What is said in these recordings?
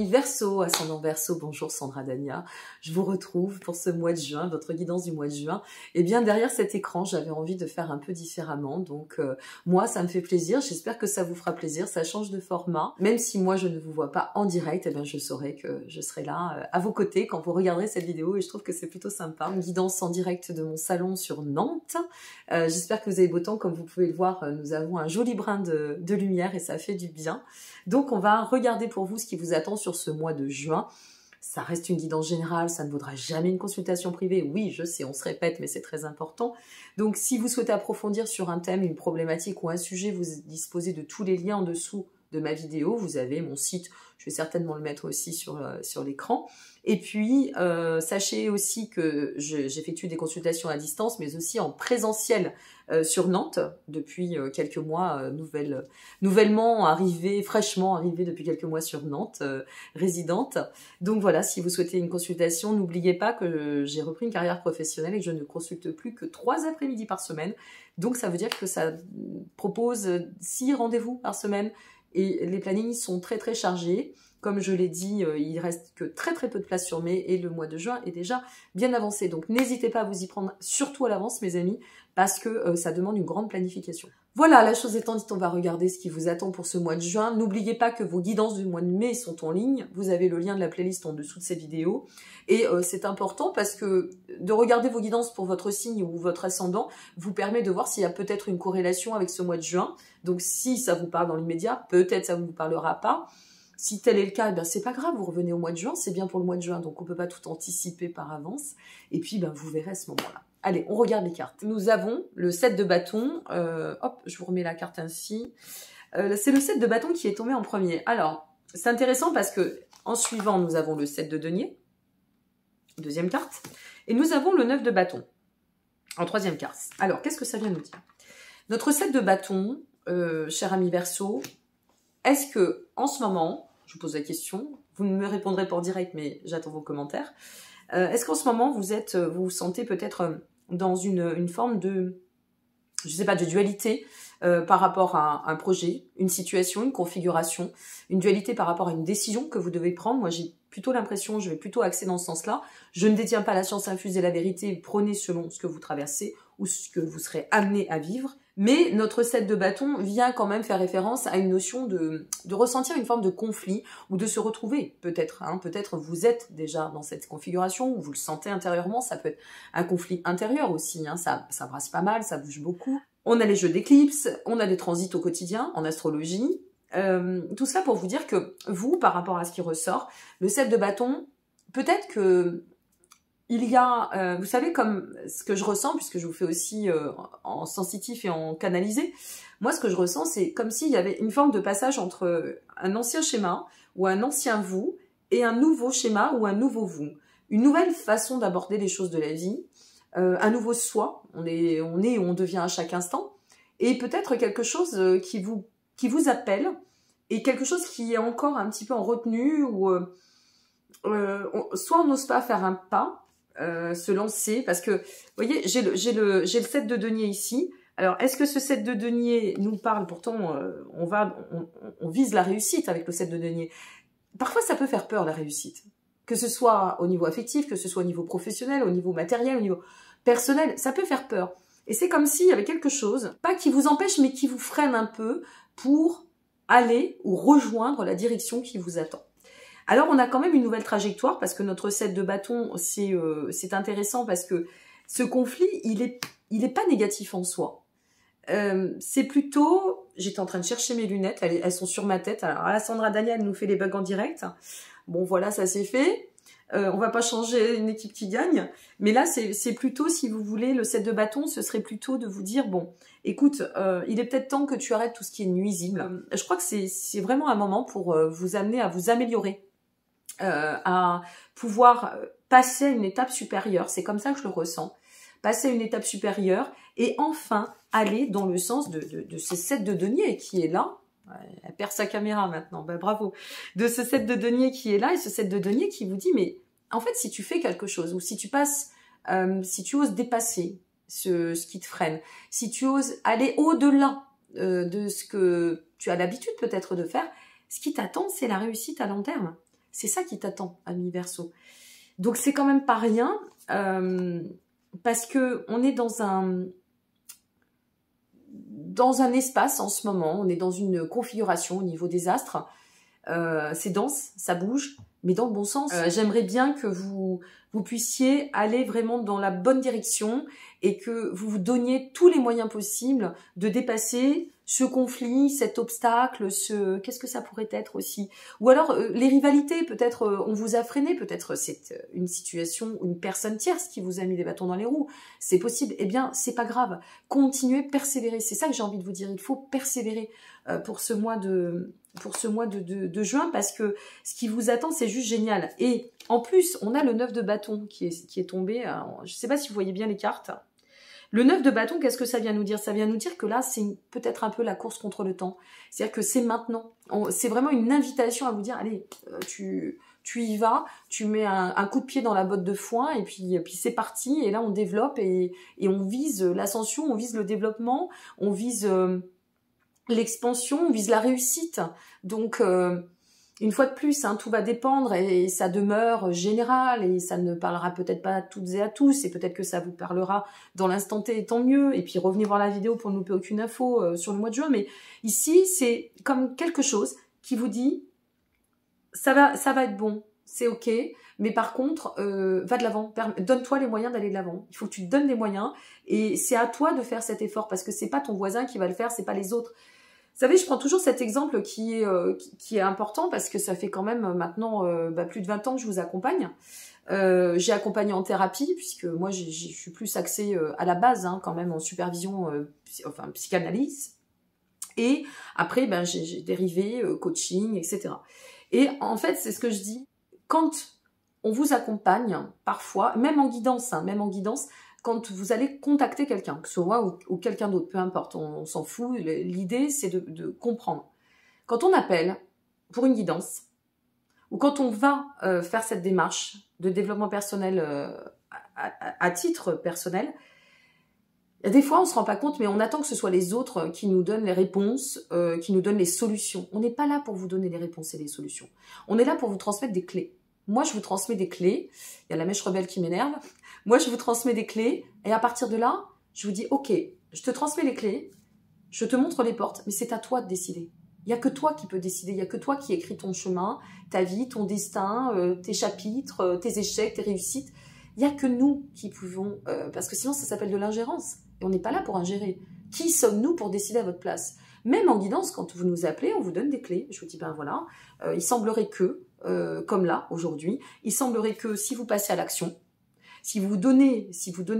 amis Verseau, ascendant Verseau, bonjour Sandra Dania. Je vous retrouve pour ce mois de juin, votre guidance du mois de juin. Et bien derrière cet écran, j'avais envie de faire un peu différemment. Donc moi, ça me fait plaisir. J'espère que ça vous fera plaisir. Ça change de format. Même si moi, je ne vous vois pas en direct, eh bien, je saurai que je serai là à vos côtés quand vous regarderez cette vidéo. Et je trouve que c'est plutôt sympa. Une guidance en direct de mon salon sur Nantes. J'espère que vous avez beau temps. Comme vous pouvez le voir, nous avons un joli brin de lumière et ça fait du bien. Donc on va regarder pour vous ce qui vous attend sur ce mois de juin. Ça reste une guidance générale, ça ne vaudra jamais une consultation privée. Oui, je sais, on se répète, mais c'est très important. Donc si vous souhaitez approfondir sur un thème, une problématique ou un sujet, vous disposez de tous les liens en dessous de ma vidéo. Vous avez mon site, je vais certainement le mettre aussi sur l'écran. Et puis, sachez aussi que j'effectue des consultations à distance, mais aussi en présentiel sur Nantes, depuis quelques mois, nouvellement arrivée, fraîchement arrivée depuis quelques mois sur Nantes, résidente. Donc voilà, si vous souhaitez une consultation, n'oubliez pas que j'ai repris une carrière professionnelle et que je ne consulte plus que 3 après-midi par semaine. Donc ça veut dire que ça propose 6 rendez-vous par semaine et les plannings sont très très chargés. Comme je l'ai dit, il reste que très très peu de place sur mai et le mois de juin est déjà bien avancé. Donc n'hésitez pas à vous y prendre, surtout à l'avance mes amis, parce que ça demande une grande planification. Voilà, la chose étant dite, on va regarder ce qui vous attend pour ce mois de juin. N'oubliez pas que vos guidances du mois de mai sont en ligne. Vous avez le lien de la playlist en dessous de cette vidéo. Et c'est important parce que de regarder vos guidances pour votre signe ou votre ascendant vous permet de voir s'il y a peut-être une corrélation avec ce mois de juin. Donc si ça vous parle dans l'immédiat, peut-être ça ne vous parlera pas. Si tel est le cas, ben c'est pas grave, vous revenez au mois de juin, c'est bien pour le mois de juin, donc on peut pas tout anticiper par avance. Et puis, ben, vous verrez à ce moment-là. Allez, on regarde les cartes. Nous avons le 7 de bâton. Hop, je vous remets la carte ainsi. C'est le 7 de bâton qui est tombé en premier. Alors, c'est intéressant parce que en suivant, nous avons le 7 de denier, deuxième carte, et nous avons le 9 de bâton en troisième carte. Alors, qu'est-ce que ça vient nous dire? Notre 7 de bâton, cher ami Verseau, est-ce que en ce moment, je vous pose la question, vous ne me répondrez pas en direct, mais j'attends vos commentaires. Est-ce qu'en ce moment, vous vous sentez peut-être dans une forme de, je sais pas, de dualité par rapport à un projet, une situation, une configuration, une dualité par rapport à une décision que vous devez prendre? Moi, j'ai plutôt l'impression, je vais plutôt axer dans ce sens-là. Je ne détiens pas la science infuse et la vérité, prenez selon ce que vous traversez ou ce que vous serez amené à vivre. Mais notre 7 de bâton vient quand même faire référence à une notion de ressentir une forme de conflit ou de se retrouver peut-être. Hein, peut-être vous êtes déjà dans cette configuration ou vous le sentez intérieurement. Ça peut être un conflit intérieur aussi. Hein, ça brasse pas mal, ça bouge beaucoup. On a les jeux d'éclipses, on a des transits au quotidien en astrologie. Tout ça pour vous dire que vous, par rapport à ce qui ressort, le 7 de bâton, peut-être que il y a, vous savez, comme ce que je ressens, puisque je vous fais aussi en sensitif et en canalisé, moi ce que je ressens, c'est comme s'il y avait une forme de passage entre un ancien schéma ou un ancien vous et un nouveau schéma ou un nouveau vous. Une nouvelle façon d'aborder les choses de la vie, un nouveau soi, on est où on devient à chaque instant, et peut-être quelque chose qui vous appelle, et quelque chose qui est encore un petit peu en retenue, ou soit on n'ose pas faire un pas, se lancer, parce que, vous voyez, j'ai le 7 de denier ici. Alors, est-ce que ce 7 de denier nous parle? Pourtant, on vise la réussite avec le 7 de denier. Parfois, ça peut faire peur, la réussite. Que ce soit au niveau affectif, que ce soit au niveau professionnel, au niveau matériel, au niveau personnel, ça peut faire peur. Et c'est comme s'il y avait quelque chose, pas qui vous empêche, mais qui vous freine un peu pour aller ou rejoindre la direction qui vous attend. Alors, on a quand même une nouvelle trajectoire, parce que notre 7 de bâton, c'est intéressant, parce que ce conflit, il est pas négatif en soi. C'est plutôt... J'étais en train de chercher mes lunettes, elles sont sur ma tête. Alors, Sandra Daniel nous fait les bugs en direct. Bon, voilà, ça c'est fait. On va pas changer une équipe qui gagne. Mais là, c'est plutôt, si vous voulez, le 7 de bâton, ce serait plutôt de vous dire, bon, écoute, il est peut-être temps que tu arrêtes tout ce qui est nuisible. Je crois que c'est vraiment un moment pour vous amener à vous améliorer. À pouvoir passer à une étape supérieure, c'est comme ça que je le ressens, passer à une étape supérieure et enfin aller dans le sens de ce 7 de denier qui est là. Elle perd sa caméra maintenant, ben bravo, de ce 7 de denier qui est là et ce 7 de denier qui vous dit, mais en fait si tu fais quelque chose ou si tu passes, si tu oses dépasser ce qui te freine, si tu oses aller au-delà de ce que tu as l'habitude peut-être de faire, ce qui t'attend c'est la réussite à long terme. C'est ça qui t'attend, ami Verseau. Donc c'est quand même pas rien, parce que on est dans un espace en ce moment, on est dans une configuration au niveau des astres. C'est dense, ça bouge, mais dans le bon sens. J'aimerais bien que vous puissiez aller vraiment dans la bonne direction et que vous vous donniez tous les moyens possibles de dépasser ce conflit, cet obstacle, qu'est-ce que ça pourrait être aussi? Ou alors les rivalités, peut-être on vous a freiné, peut-être c'est une situation, une personne tierce qui vous a mis des bâtons dans les roues. C'est possible. Eh bien, c'est pas grave. Continuez, persévérez. C'est ça que j'ai envie de vous dire. Il faut persévérer pour ce mois de juin, parce que ce qui vous attend, c'est juste génial. Et en plus, on a le 9 de bâton qui est tombé. Alors, je ne sais pas si vous voyez bien les cartes. Le 9 de bâton, qu'est-ce que ça vient nous dire? Ça vient nous dire que là, c'est peut-être un peu la course contre le temps. C'est-à-dire que c'est maintenant. C'est vraiment une invitation à vous dire, allez, tu y vas, tu mets un coup de pied dans la botte de foin, et puis c'est parti. Et là, on développe et on vise l'ascension, on vise le développement, on vise l'expansion, on vise la réussite. Donc, une fois de plus, hein, tout va dépendre et ça demeure général et ça ne parlera peut-être pas à toutes et à tous, et peut-être que ça vous parlera dans l'instant T, tant mieux. Et puis revenez voir la vidéo pour ne louper aucune info sur le mois de juin. Mais ici, c'est comme quelque chose qui vous dit ça va être bon, c'est ok, mais par contre, va de l'avant, donne-toi les moyens d'aller de l'avant. Il faut que tu te donnes les moyens et c'est à toi de faire cet effort, parce que c'est pas ton voisin qui va le faire, c'est pas les autres. Vous savez, je prends toujours cet exemple qui est important, parce que ça fait quand même maintenant plus de 20 ans que je vous accompagne. J'ai accompagné en thérapie, puisque moi je suis plus axée à la base, hein, quand même en supervision, psychanalyse. Et après, j'ai dérivé, coaching, etc. Et en fait, c'est ce que je dis, quand on vous accompagne, parfois, même en guidance, quand vous allez contacter quelqu'un, que ce soit moi ou quelqu'un d'autre, peu importe, on s'en fout, l'idée c'est de comprendre. Quand on appelle pour une guidance, ou quand on va faire cette démarche de développement personnel à titre personnel, des fois on ne se rend pas compte, mais on attend que ce soit les autres qui nous donnent les réponses, qui nous donnent les solutions. On n'est pas là pour vous donner les réponses et les solutions. On est là pour vous transmettre des clés. Moi, je vous transmets des clés. Il y a la mèche rebelle qui m'énerve. Moi, je vous transmets des clés. Et à partir de là, je vous dis, ok, je te transmets les clés. Je te montre les portes. Mais c'est à toi de décider. Il n'y a que toi qui peux décider. Il n'y a que toi qui écris ton chemin, ta vie, ton destin, tes chapitres, tes échecs, tes réussites. Il n'y a que nous qui pouvons... parce que sinon, ça s'appelle de l'ingérence. Et on n'est pas là pour ingérer. Qui sommes-nous pour décider à votre place? Même en guidance, quand vous nous appelez, on vous donne des clés. Je vous dis, ben voilà, il semblerait que... comme là, aujourd'hui, il semblerait que si vous passez à l'action, si vous donnez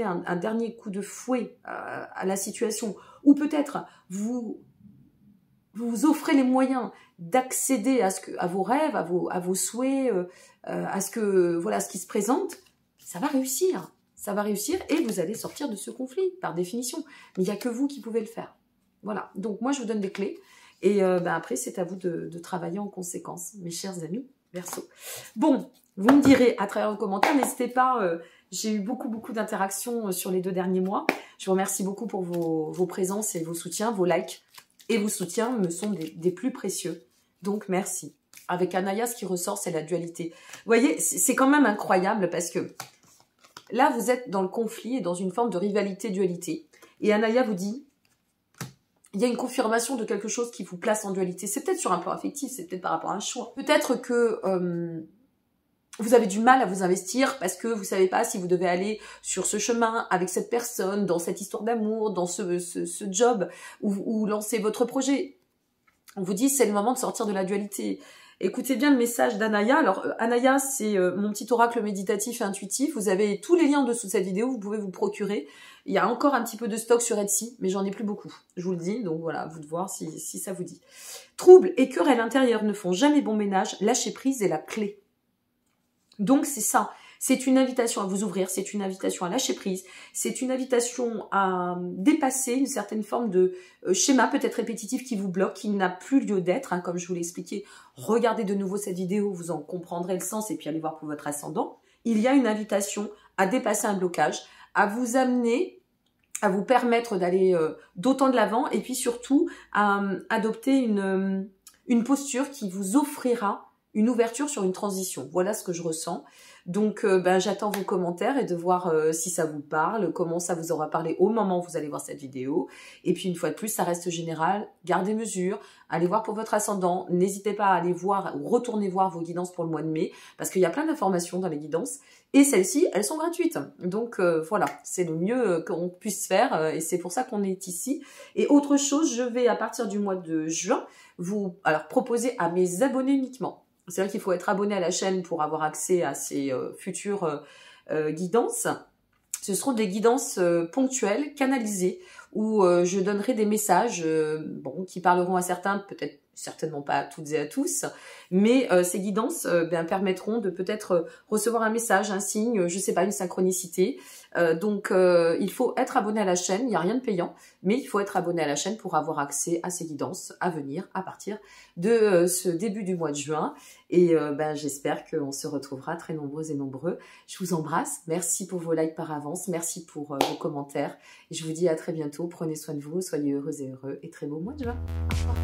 un dernier coup de fouet à la situation, ou peut-être vous offrez les moyens d'accéder à vos rêves, à vos souhaits, à ce qui se présente, ça va réussir. Ça va réussir et vous allez sortir de ce conflit, par définition. Mais il n'y a que vous qui pouvez le faire. Voilà. Donc moi, je vous donne des clés. Et après, c'est à vous de travailler en conséquence, mes chers amis Verseau. Bon, vous me direz à travers vos commentaires, n'hésitez pas, j'ai eu beaucoup d'interactions sur les 2 derniers mois. Je vous remercie beaucoup pour vos présences et vos soutiens, vos likes. Et vos soutiens me sont des plus précieux. Donc, merci. Avec Anaya, ce qui ressort, c'est la dualité. Vous voyez, c'est quand même incroyable parce que là, vous êtes dans le conflit et dans une forme de rivalité-dualité. Et Anaya vous dit... il y a une confirmation de quelque chose qui vous place en dualité. C'est peut-être sur un plan affectif, c'est peut-être par rapport à un choix. Peut-être que vous avez du mal à vous investir parce que vous ne savez pas si vous devez aller sur ce chemin avec cette personne, dans cette histoire d'amour, dans ce job, ou lancer votre projet. On vous dit c'est le moment de sortir de la dualité. Écoutez bien le message d'Anaya. Alors, Anaya, c'est mon petit oracle méditatif et intuitif. Vous avez tous les liens en dessous de cette vidéo, vous pouvez vous procurer. Il y a encore un petit peu de stock sur Etsy, mais j'en ai plus beaucoup. Je vous le dis, donc voilà, à vous de voir si ça vous dit. Troubles et querelles intérieures ne font jamais bon ménage, lâcher prise est la clé. Donc c'est ça. C'est une invitation à vous ouvrir, c'est une invitation à lâcher prise, c'est une invitation à dépasser une certaine forme de schéma peut-être répétitif qui vous bloque, qui n'a plus lieu d'être, hein, comme je vous l'ai expliqué. Regardez de nouveau cette vidéo, vous en comprendrez le sens et puis allez voir pour votre ascendant. Il y a une invitation à dépasser un blocage, à vous amener, à vous permettre d'aller d'autant de l'avant et puis surtout à adopter une posture qui vous offrira une ouverture sur une transition. Voilà ce que je ressens. Donc, j'attends vos commentaires et de voir si ça vous parle, comment ça vous aura parlé au moment où vous allez voir cette vidéo. Et puis, une fois de plus, ça reste général. Gardez mesure, allez voir pour votre ascendant. N'hésitez pas à aller voir ou retourner voir vos guidances pour le mois de mai, parce qu'il y a plein d'informations dans les guidances. Et celles-ci, elles sont gratuites. Donc, voilà, c'est le mieux qu'on puisse faire et c'est pour ça qu'on est ici. Et autre chose, je vais, à partir du mois de juin, vous proposer à mes abonnés uniquement. C'est vrai qu'il faut être abonné à la chaîne pour avoir accès à ces futures guidances. Ce seront des guidances ponctuelles, canalisées, où je donnerai des messages qui parleront à certains, peut-être certainement pas à toutes et à tous, mais ces guidances permettront de peut-être recevoir un message, un signe, je sais pas, une synchronicité. Donc il faut être abonné à la chaîne, il n'y a rien de payant, mais il faut être abonné à la chaîne pour avoir accès à ces guidances à venir à partir de ce début du mois de juin. Et j'espère qu'on se retrouvera très nombreux et nombreux. Je vous embrasse, merci pour vos likes par avance, merci pour vos commentaires. Et je vous dis à très bientôt, prenez soin de vous, soyez heureux et très beau mois de juin. Au revoir.